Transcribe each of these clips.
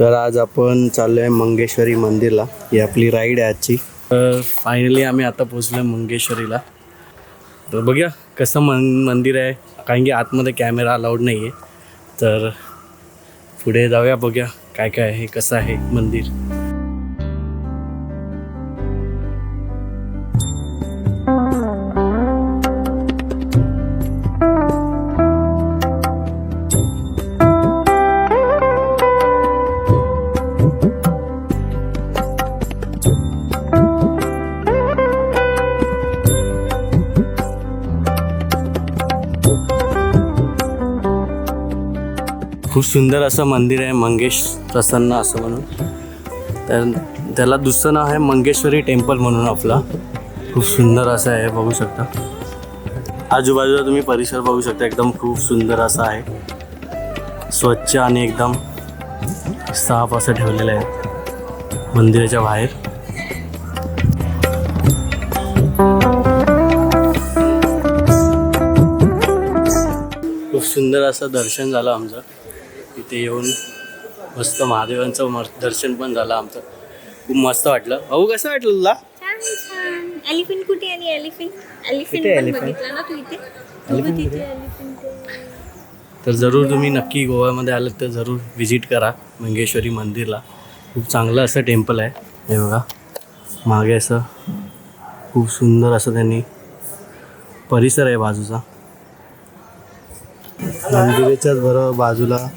तर आज आपण चाललो आहे मंगेश्वरी मंदिरला. ही आपली राईड आहे आजची. तर फायनली आम्ही आता पोचलो आहे मंगेश्वरीला. तर बघूया कसं मंदिर आहे, कारण की आतमध्ये कॅमेरा अलाउड नाही आहे. तर पुढे जाऊया, बघूया काय काय आहे, कसं आहे मंदिर. खूप सुंदर असं मंदिर आहे, मंगेश प्रसन्न असं म्हणून. तर त्याला दुसरं नाव आहे मंगेश्वरी टेम्पल म्हणून आपला. खूप सुंदर असं आहे, बघू शकता. आजूबाजूला तुम्ही परिसर बघू शकता, एकदम खूप सुंदर असा आहे. स्वच्छ आणि एकदम साफ असं ठेवलेलं आहे मंदिराच्या बाहेर. खूप सुंदर असं दर्शन झालं आमचं. इथे येऊन मस्त महादेवांचं दर्शन पण झालं आमचं. खूप मस्त वाटलं. भाऊ कसं वाटलं तुला? छान. एलिफंट कुठे आणि एलिफंट कुठे पण elephant? बघितलं ना तू इथे? Elephant तिथे कुठे? elephant आहे. तर जरूर तुम्ही नक्की गोव्यामध्ये आलात तर जरूर व्हिजिट करा मंगेश्वरी मंदिरला. खूप चांगलं असं टेम्पल आहे. हे बघा मागे असं खूप सुंदर असं त्यांनी परिसर आहे बाजूचा. मंदिराच्याच बरोबर बाजूला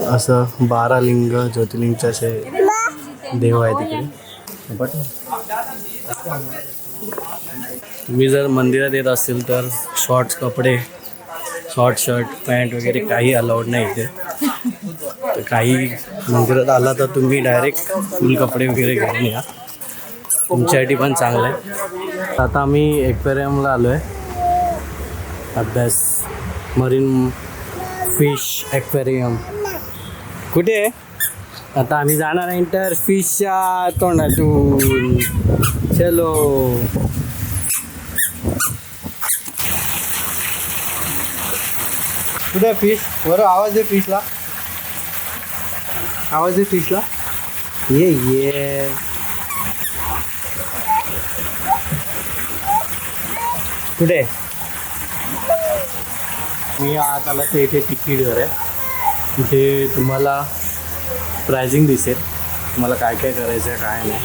असं 12 लिंग ज्योतिर्लिंगचे असे देव आहे तिकडे. बट तुम्ही जर मंदिरात येत असेल तर शॉर्ट्स कपडे, शॉर्ट शर्ट पॅन्ट वगैरे काही अलाउड नाही इथे. तर काही मंदिरात आला तर तुम्ही डायरेक्ट फुल कपडे वगैरे घेऊन या, तुमच्यासाठी पण चांगलं आहे. आता आम्ही एक्वेरियमला आलो आहे. अभ्यास मरीन फिश एक्वेरियम कुठे आहे? आता आम्ही जाणार आहे इंटर फिशच्या तोंडातून. चलो. कुठे फिश? बरं आवाज दे फिशला, आवाज दे फिशला. ये कुठे? मी आत आला तर इथे तिकीट घर आहे. इथे तुम्हाला प्रायझिंग दिसेल, तुम्हाला काय काय करायचं आहे काय नाही.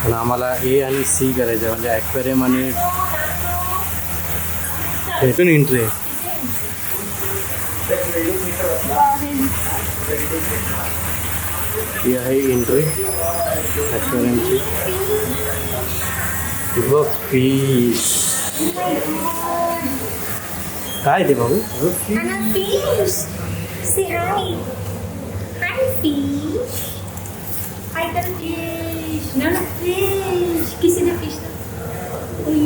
पण आम्हाला ए आणि सी करायचं आहे, म्हणजे ॲक्वेरियम आणि इथून एंट्री आहे. ही आहे एंट्री ॲक्वेरियमची. बघ फिश काय ते बघू. Anna fish. Say hi. Hi fish. Hi little fish. No fish. Kissy the fish. Oh,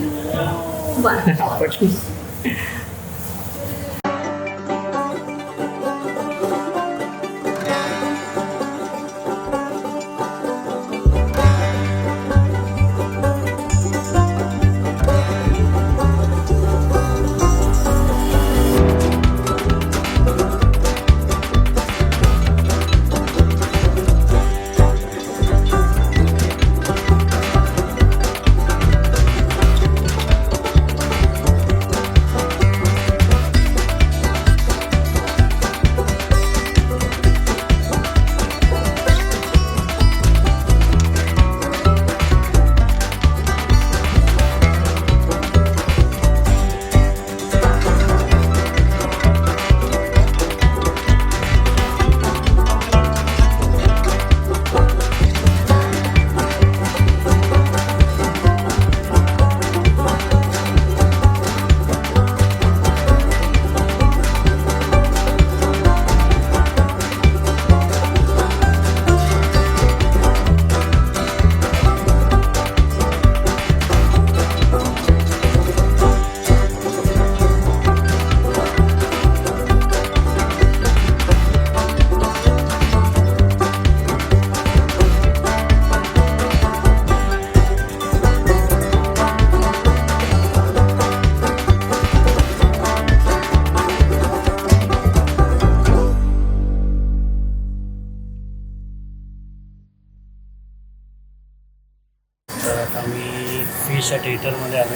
आता मी फिशच्या थिएटरमध्ये आलो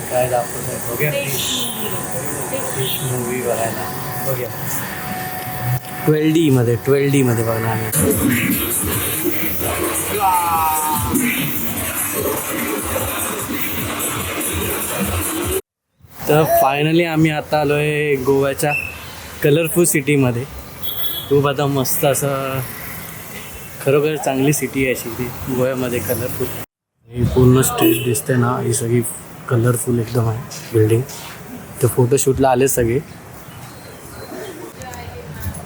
काय दाखवत आहे बघूया फिश मूवी बघायला बघूया 12D मध्ये बघणार आम्ही तर फायनली आम्ही आता आलो आहे गोव्याच्या कलरफुल सिटीमध्ये खूप आता मस्त असं खरोखर चांगली सिटी आहे अशी ती गोव्यामध्ये कलरफुल ही पूर्ण स्ट्रीट दिसते ना ही सगळी कलरफुल एकदम आहे बिल्डिंग तर फोटोशूटला आले सगळे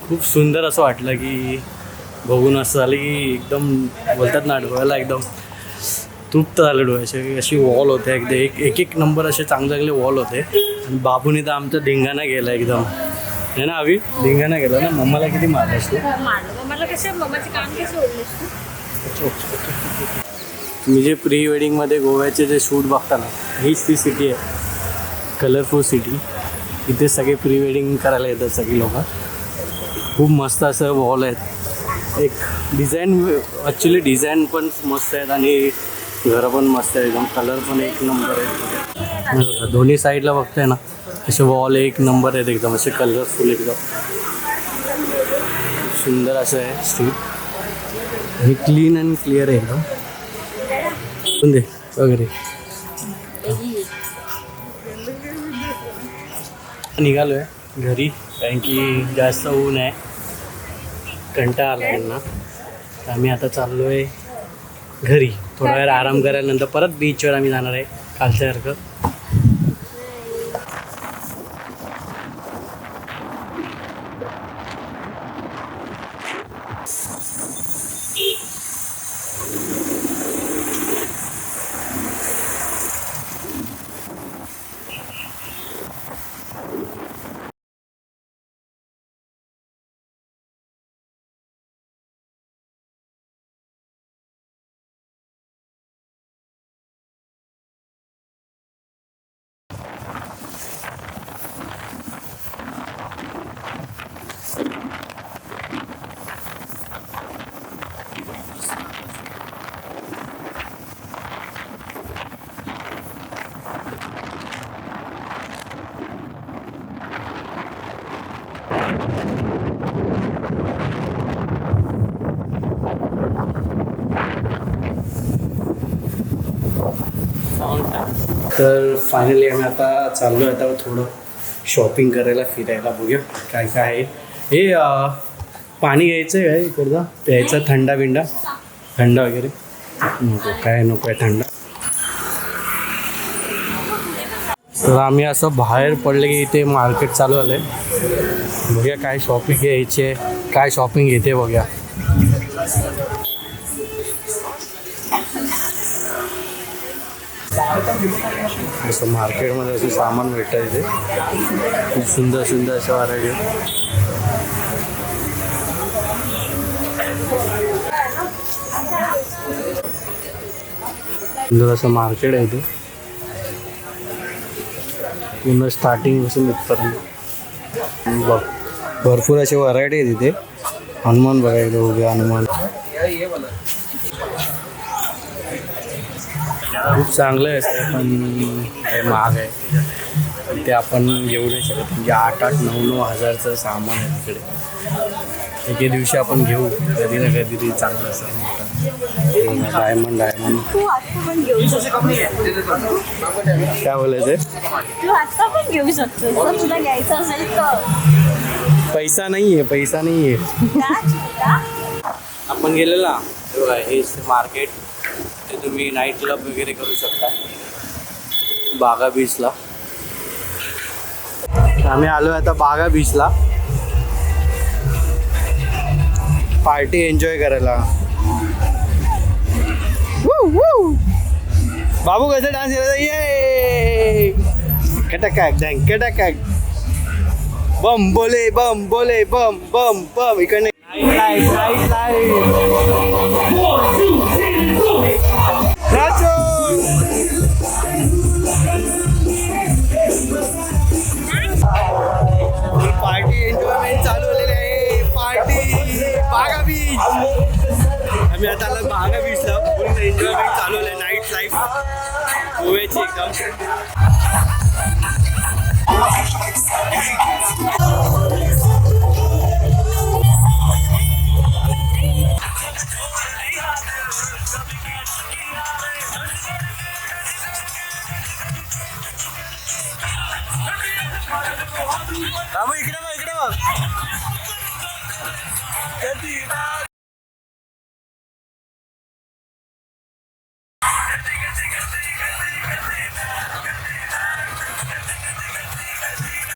खूप सुंदर असं वाटलं की बघून असं झालं की एकदम बोलतात ना डोळ्याला एकदम तृप्त झालं डोळ्याचे अशी वॉल होते एकदम एक नंबर असे चांगले वॉल होते आणि बाबूने तर आमचा धिंगाणा गेला एकदम है ना अभि धिंगाणा गेला ना मम्माला किती मारलास तू मम्माला कसं मम्माचे काम कसं ओढलेस तू तुम्ही जे प्री वेडिंगमध्ये गोव्याचे जे शूट बघता ना हीच ती सिटी आहे कलरफुल सिटी इथे सगळे प्री वेडिंग करायला येतात सगळी लोक खूप मस्त असं वॉल आहेत एक डिझाईन ॲक्च्युली डिझाईन पण मस्त आहेत आणि घरं पण मस्त आहे एकदम कलर पण एक नंबर आहे दोन्ही साईडला बघताय ना असे वॉल एक नंबर आहेत एकदम असे कलरफुल एकदम सुंदर असं आहे स्ट्रीट आणि क्लीन अँड क्लिअर आहे एकदम दे वगैरे निघालो आहे घरी कारण की जास्त ऊन आहे कंटाळा आला त्यांना आम्ही आता चाललो आहे घरी थोडा वेळ आराम करायला परत बीचवर आम्ही जाणार आहे कालच्यासारखं तर फायनली आम्ही आता चाललो आहे आता थोडं शॉपिंग करायला फिरायला बघूया काय काय आहे हे पाणी घ्यायचं आहे काय इकडचा प्यायचा थंडा बिंडा थंडा वगैरे नको काय नको आहे थंडा तर आम्ही असं बाहेर पडले की इथे मार्केट चालू झालं आहे बघूया काय शॉपिंग घ्यायची आहे काय शॉपिंग घेते बघूया असं मार्केटमध्ये असं सामान भेटतं इथे खूप सुंदर सुंदर असं व्हरायटी सुंदर असं मार्केट आहे इथे पूर्ण स्टार्टिंगपासून इथपर्यंत बघ भरपूर असे व्हरायटी आहेत इथे हनुमान बघायला उभे हनुमान खूप चांगलं आहे असं पण काही महाग आहे ते आपण घेऊ नाही शकत म्हणजे 8-9 हजारचं सामान आहे तिकडे एके दिवशी आपण घेऊ कधी ना कधी चांगलं असं मोठं डायमंड काय बोलायचं तू आता पण घेऊ शकतो जर तुला घ्यायचं असेल तर पैसा नाही आहे आपण गेलेला हे मार्केट ते तुम्ही नाईट क्लब वगैरे करू शकता बागा बीचला आम्ही आलो आता बागा बीचला पार्टी एन्जॉय करायला बाबू कसं डान्स करायचा ये कटकाक डँग कटकाक बम बोले बम बम इकडे लाईट पार्टी एन्जॉयमेंट चालू झालेली आहे पार्टी बागा बीच आम्ही आता आला महागा बीचला पूर्ण एन्जॉयमेंट चालू आहे नाईट लाईफ गोव्याची एकदम. इकडे बघ